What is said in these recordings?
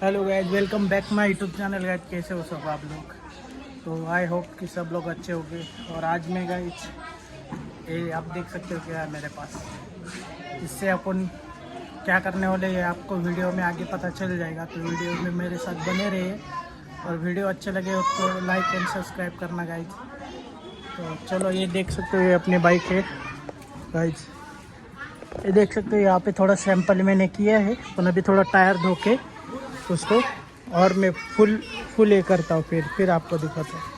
Hello guys, welcome back माय YouTube channel. Guys कैसे हो सब आप लोग? तो आई होप कि सब लोग अच्छे होंगे। और आज मैं गाइज ये आप देख सकते हो क्या है मेरे पास। इससे अपन क्या करने वाले हैं आपको वीडियो में आगे पता चल जाएगा। तो वीडियो में मेरे साथ बने रहिए और वीडियो अच्छे लगे हो तो लाइक एंड सब्सक्राइब करना गाइज। तो चलो, ये देख सकते हो ये अपनी बाइक है गाइज। ये देख सकते हो यहाँ पे थोड़ा सैंपल मैंने किया है, और अभी थोड़ा टायर धो के उसको और मैं फुल ये करता हूँ, फिर आपको दिखाता हूँ।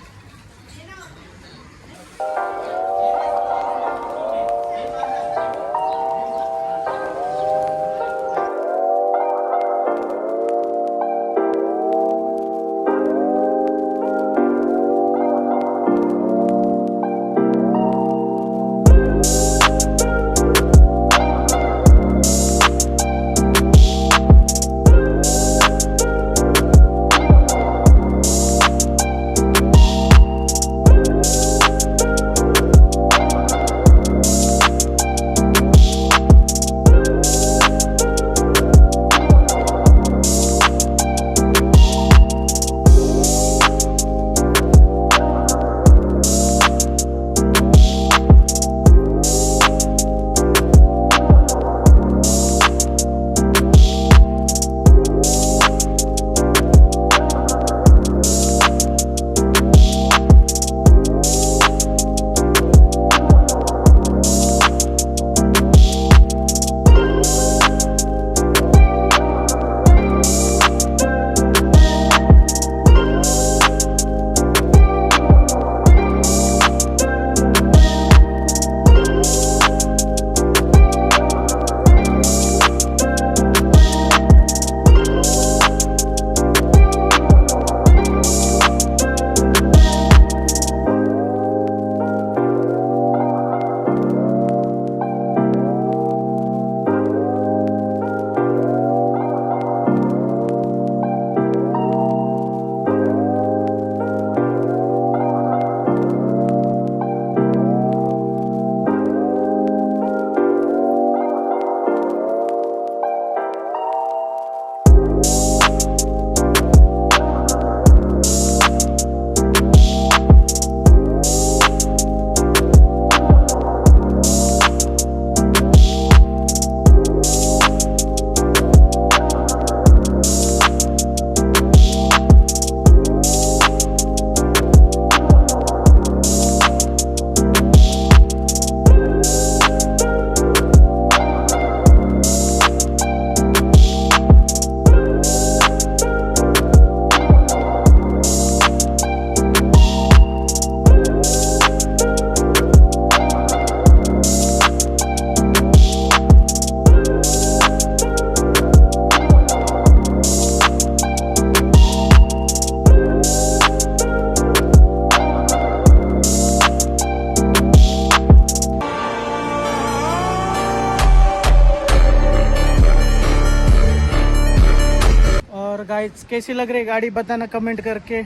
और गाइस कैसी लग रही गाड़ी बताना कमेंट करके।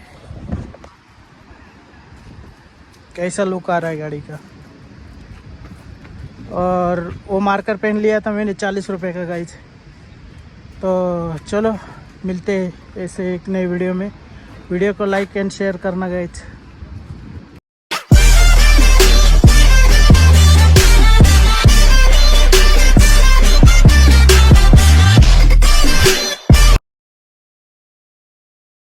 कैसा लुक आ रहा है गाड़ी का। और वो मार्कर पेन लिया था मैंने 40 रुपए का गाइस। तो चलो मिलते हैं ऐसे एक नए वीडियो में। वीडियो को लाइक एंड शेयर करना गाइस।